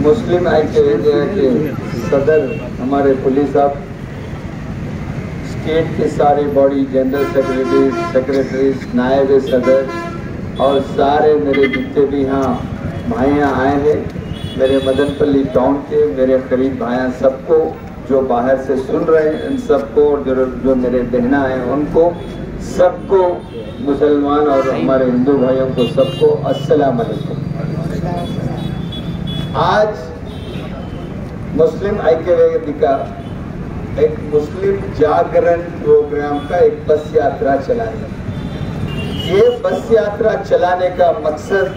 मुस्लिम ऐक्य वेदिका के सदर हमारे पुलिस साहब, स्टेट के सारे बॉडी जनरल सेक्रेटरीज, नायब सदर और सारे मेरे जितने भी यहाँ भाइयाँ आए हैं, मेरे मदनपल्ली टाउन के मेरे करीब भाइयाँ सबको, जो बाहर से सुन रहे हैं इन सबको, और जो मेरे बहना हैं उनको सबको, मुसलमान और हमारे हिंदू भाइयों को सबको अस्सलाम वालेकुम। आज मुस्लिम ऐक्य वेदिका एक मुस्लिम जागरण प्रोग्राम का एक बस यात्रा चलाए। ये बस यात्रा चलाने का मकसद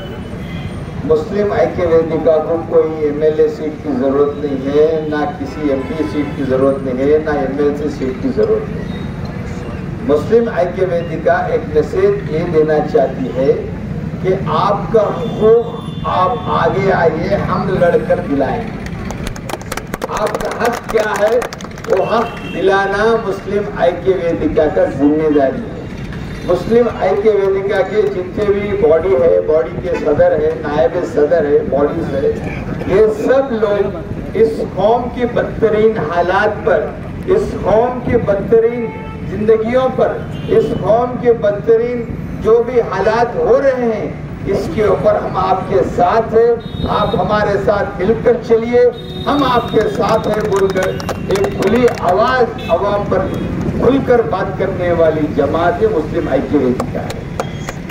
मुस्लिम ऐक्य वेदिका को कोई एमएलए सीट की जरूरत नहीं है, ना किसी एमपी सीट की जरूरत नहीं है, ना एमएलसी सीट की जरूरत नहीं है। मुस्लिम ऐक्य वेदिका एक मैसेज ये देना चाहती है कि आपका हुकूक आप आगे आइए, हम लड़कर दिलाएंगे। आपका हक क्या है, वो हक दिलाना मुस्लिम ऐक्य वेदिका का जिम्मेदारी है। मुस्लिम ऐक्य वेदिका के जितने भी बॉडी है, बॉडी के सदर है, नायब सदर है, बॉडीज है, ये सब लोग इस कौम के बदतरीन हालात पर, इस कौम के बदतरीन जिंदगियों पर, इस कौम के बदतरीन जो भी हालात हो रहे हैं, इसके ऊपर हम आपके साथ हैं। आप हमारे साथ मिलकर चलिए, हम आपके साथ हैं बोलकर एक खुली आवाज अवाम पर खुलकर बात करने वाली जमात मुस्लिम ऐक्य वेदिका है।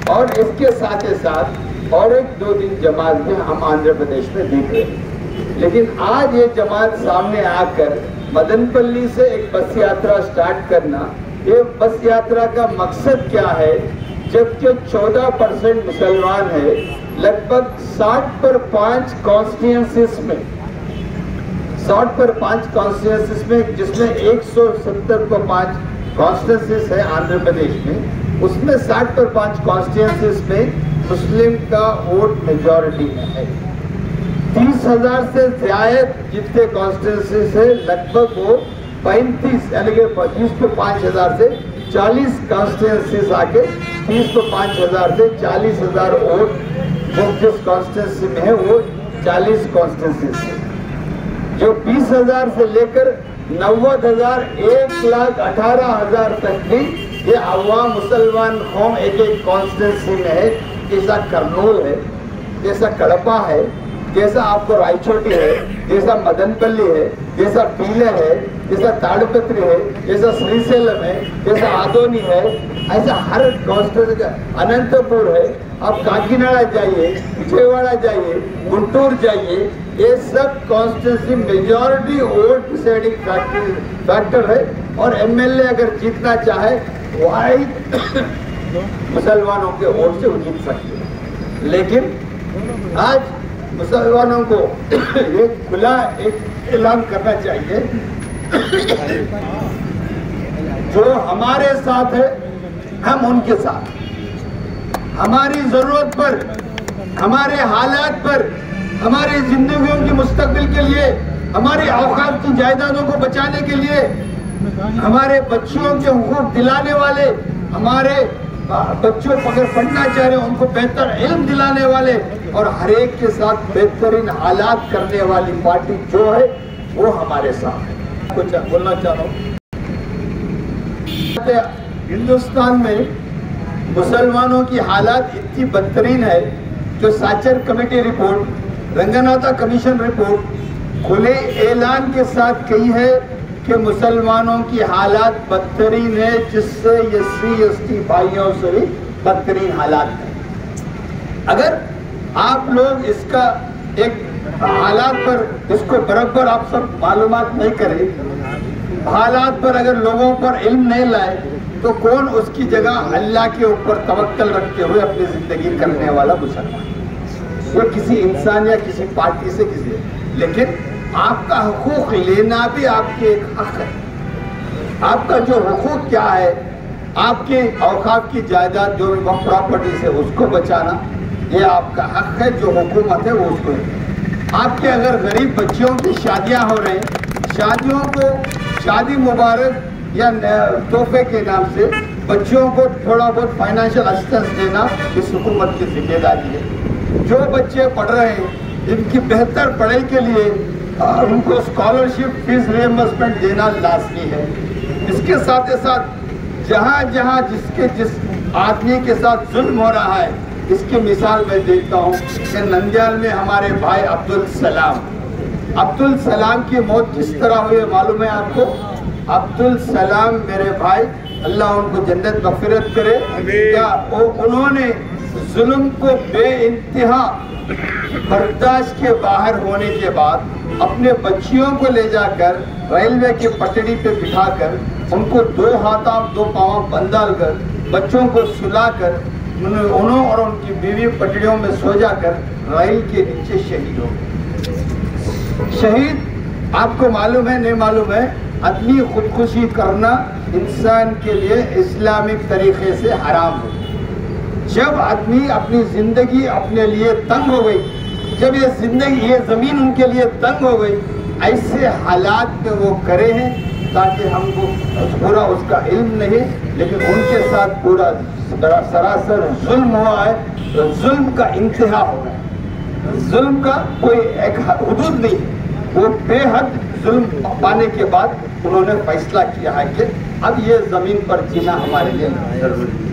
और इसके साथ ही साथ और एक दो दिन जमात में हम आंध्र प्रदेश में देख रहे हैं, लेकिन आज ये जमात सामने आकर मदनपल्ली से एक बस यात्रा स्टार्ट करना, ये बस यात्रा का मकसद क्या है, जबकि 14% मुसलमान है, लगभग 60 पर 5 कॉन्स्टिट्यूंसीज में, 60 पर 5 कॉन्स्टिट्यूंसीज में, जिसमें 170 पर 5 कॉन्स्टिट्यूंसीज है आंध्र प्रदेश में, उसमें 60 पर 5 कॉन्स्टिट्यूंसीज में मुस्लिम का वोट मेजॉरिटी में है। 30,000 से ज्यादा जितने कॉन्स्टिट्यूंसीज है, लगभग वो 35 यानी कि 25 पर 5,000 से 40 कॉन्स्टिट्यूंसीज आके 30 पर 5,000 से 40,000 वोट जिस कॉन्स्टिट्यूंसी में है वो 40 कॉन्स्टिट्यूंसी से, जो 20,000 से लेकर 90,000, 1,18,000 तक भी ये अवाम मुसलमान कौम एक एक कॉन्स्टिट्यूंसी में है। जैसा करनूल है, जैसा कड़पा है, जैसा आपको रायचोटी है, जैसा मदनपल्ली है, जैसा पीले है, जैसा ताड़पत्री है, जैसा श्रीशैलम है, जैसा आदोनी है, ऐसा हर कॉन्स्टिट्यूंसी, अनंतपुर है, आप काकीनाडा जाइए, विजयवाड़ा जाइए, गुंटूर जाइए, ये सब constituency majority vote deciding factor है। और एमएलए अगर जीतना चाहे वाइट मुसलमानों के वोट से वो जीत सकते हैं। लेकिन आज मुसलमानों को एक खुला एक ऐलान करना चाहिए, जो हमारे साथ है हम उनके साथ, हमारी जरूरत पर, हमारे हालात पर, हमारी जिंदगियों के मुस्तकबिल के लिए, हमारी औकात की जायदादों को बचाने के लिए, हमारे बच्चों के हुकूक दिलाने वाले, हमारे बच्चों को अगर पढ़ना चाह रहे हैं उनको बेहतर इल्म दिलाने वाले और हर एक के साथ बेहतरीन हालात करने वाली पार्टी जो है वो हमारे साथ है। कुछ बोलना चाह रहा हूँ, हिंदुस्तान में मुसलमानों की हालात इतनी बदतरीन है, जो Sachar committee report, Ranganatha commission report खुले ऐलान के साथ कही है कि मुसलमानों की हालात बदतरीन है, जिससे SC/ST भाइयों से भी बदतरीन हालात है। अगर आप लोग इसका एक हालात पर इसको बराबर आप सब मालूमात नहीं करें, हालात पर अगर लोगों पर इल्म नहीं लाए, तो कौन उसकी जगह अल्लाह के ऊपर तवक्कल रखते हुए अपनी जिंदगी करने वाला मुसलमान, वो किसी इंसान या किसी पार्टी से किसी, लेकिन आपका हुकूक लेना भी आपके एक हक है। आपका जो हुकूक क्या है, आपके औकात की जायदाद जो भी प्रॉपर्टी है उसको बचाना, ये आपका हक है। जो हुकूमत है वो उसको है। आपके अगर गरीब बच्चियों की शादियां हो रही, शादियों को शादी मुबारक या तोहफे के नाम से बच्चियों को थोड़ा बहुत फाइनेंशियल असिस्टेंस देना इस हुकूमत की जिम्मेदारी है। जो बच्चे पढ़ रहे हैं इनकी बेहतर पढ़ाई के लिए उनको स्कॉलरशिप फीस रिएम्बर्समेंट देना लाजमी है। इसके साथ ही साथ जहाँ जहाँ जिस आदमी के साथ जुल्म हो रहा है, इसकी मिसाल मैं देखता हूँ कि नंदियाल में हमारे भाई अब्दुल सलाम की मौत किस तरह हुई मालूम है आपको? अब्दुल सलाम मेरे भाई, अल्लाह उनको जन्नत मग़फ़िरत करे, क्या उन्होंने जुल्म को बेइंतहा बर्दाश्त के बाहर होने के बाद अपने बच्चियों को ले जाकर रेलवे की पटड़ी पे बिठाकर उनको 2 हाथों 2 पाँव बंधाल कर बच्चों को सुलाकर उन्होंने और उनकी बीवी पटड़ियों में सो जाकर रेल के नीचे शहीद हो गए। शहीद आपको मालूम है नहीं मालूम है, आदमी खुदकुशी करना इंसान के लिए इस्लामिक तरीके से हराम हो। जब आदमी अपनी जिंदगी अपने लिए तंग हो गई, जब ये जिंदगी ये जमीन उनके लिए तंग हो गई, ऐसे हालात में वो करे हैं ताकि हमको पूरा उसका इल्म नहीं, लेकिन उनके साथ पूरा सरासर जुल्म हुआ है। तो जुल्म का इंतहा हो गया, जुल्म का कोई एक हुदूद नहीं है। वो बेहद जुल्म पाने के बाद उन्होंने फैसला किया है कि अब ये जमीन पर जीना हमारे लिए जरूरी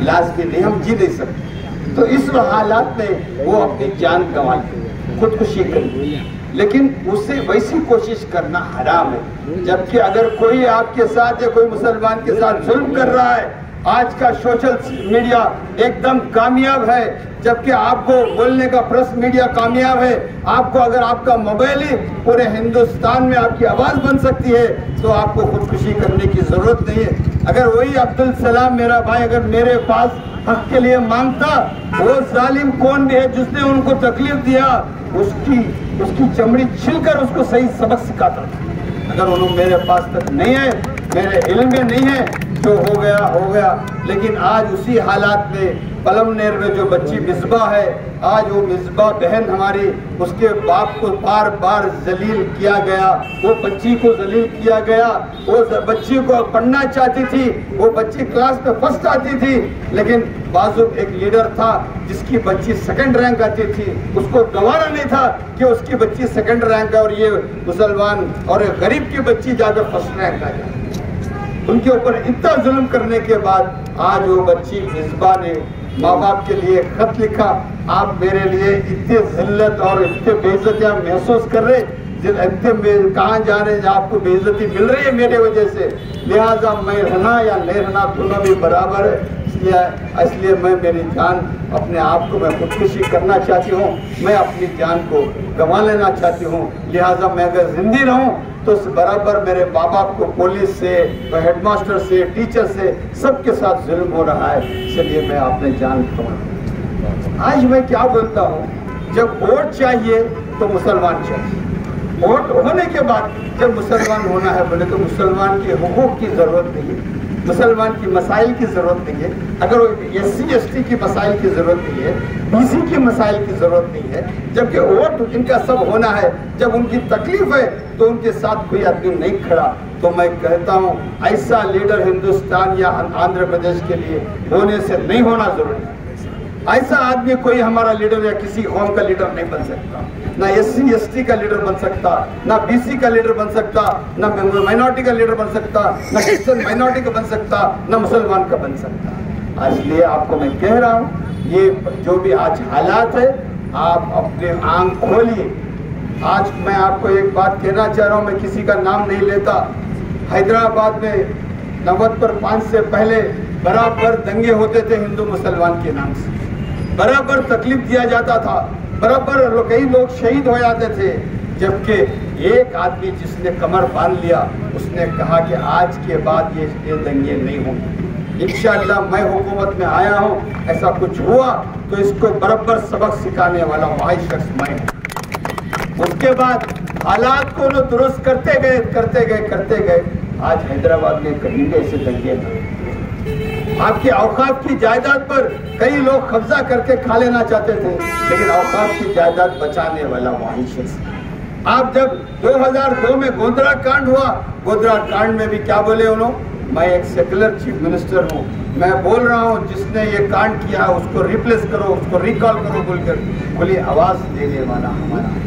लाजमी नहीं, हम जी नहीं सकते। तो इस हालात में वो अपनी जान गंवाई, खुदकुशी करी, लेकिन उससे वैसी कोशिश करना हराम है। जबकि अगर कोई आपके साथ या कोई मुसलमान के साथ जुल्म कर रहा है, आज का सोशल मीडिया एकदम कामयाब है, जबकि आपको बोलने का प्रेस मीडिया कामयाब है। आपको अगर आपका मोबाइल ही पूरे हिंदुस्तान में आपकी आवाज़ बन सकती है तो आपको खुदकुशी करने की ज़रूरत नहीं है। अगर वही अब्दुल सलाम मेरा भाई अगर मेरे पास हक के लिए मांगता, वो जालिम कौन भी है जिसने उनको तकलीफ दिया, उसकी चमड़ी छिलकर उसको सही सबक सिखाता था। अगर उन्होंने मेरे पास तक नहीं है, मेरे इल्म में नहीं है, जो हो गया। लेकिन आज उसी हालात में पलमनेर में जो बच्ची मिसबा है, आज वो मिसबा बहन हमारी, उसके बाप को बार बार जलील किया गया, वो बच्ची को जलील किया गया। वो बच्ची को पढ़ना चाहती थी, वो बच्ची क्लास में फर्स्ट आती थी, लेकिन बाजू एक लीडर था जिसकी बच्ची 2nd रैंक आती थी, उसको गवारा नहीं था कि उसकी बच्ची 2nd रैंक है और ये मुसलमान और गरीब की बच्ची ज़्यादा 1st रैंक आ जाए। उनके ऊपर इतना जुल्म करने के बाद आज वो बच्ची मिसबा ने माँ बाप के लिए खत लिखा, आप मेरे लिए इतने जिल्लत और इतने बेइज्जतियाँ महसूस कर रहे, कहाँ जा रहे हैं, आपको बेइज्जती मिल रही है मेरे वजह से, लिहाजा मैं रहना या नहीं रहना दोनों भी बराबर है। इसलिए मैं मेरी जान अपने आप को मैं खुदकुशी करना चाहती हूँ, मैं अपनी जान को गंवा लेना चाहती हूँ। लिहाजा मैं अगर जिंदी रहूँ तो बराबर मेरे माँ बाप को पुलिस से, हेडमास्टर से, टीचर से, सबके साथ जुल्म हो रहा है, इसलिए मैं अपने जान गंवा। आज मैं क्या बोलता हूँ, जब वोट चाहिए तो मुसलमान चाहिए, वोट होने के बाद जब मुसलमान होना है बोले तो मुसलमान के हुकूक की जरूरत नहीं है, मुसलमान की मसाइल की जरूरत नहीं है, अगर SC ST की मसाइल की जरूरत नहीं है, BC की मसाइल की जरूरत नहीं है। जबकि वोट इनका सब होना है, जब उनकी तकलीफ है तो उनके साथ कोई आदमी नहीं खड़ा। तो मैं कहता हूँ ऐसा लीडर हिंदुस्तान या आंध्र प्रदेश के लिए होने से नहीं होना जरूरी है। ऐसा आदमी कोई हमारा लीडर या किसी कौम का लीडर नहीं बन सकता, ना SC ST का लीडर बन सकता, ना BC का लीडर बन सकता, ना माइनॉरिटी का लीडर बन सकता, ना क्रिश्चियन माइनॉरिटी का बन सकता, ना मुसलमान का बन सकता। इसलिए आपको मैं कह रहा हूँ, ये जो भी आज हालात है, आप अपने आंख खोलिए। आज मैं आपको एक बात कहना चाह रहा हूँ, मैं किसी का नाम नहीं लेता। हैदराबाद में 95 से पहले बराबर दंगे होते थे हिंदू मुसलमान के नाम से, बराबर तकलीफ दिया जाता था, बराबर कई लोग शहीद हो जाते थे। जबकि एक आदमी जिसने कमर बांध लिया, उसने कहा कि आज के बाद ये दंगे नहीं होंगे, इंशाअल्लाह मैं हुकूमत में आया हूँ, ऐसा कुछ हुआ तो इसको बराबर सबक सिखाने वाला वही शख्स मैं हूँ। उसके बाद हालात को लोग दुरुस्त करते गए। आज हैदराबाद में कहीं भी ऐसे दंगे नहीं। आपकी औकात की जायदाद पर कई लोग कब्जा करके खा लेना चाहते थे, लेकिन औकात की जायदाद बचाने वाला वही शख्स। आप जब 2002 में गोधरा कांड हुआ, गोधरा कांड में भी क्या बोले उन्होंने, मैं एक सेकुलर चीफ मिनिस्टर हूँ, मैं बोल रहा हूँ जिसने ये कांड किया उसको रिप्लेस करो, उसको रिकॉल करो बोलकर खुली आवाज देने वाला हमारा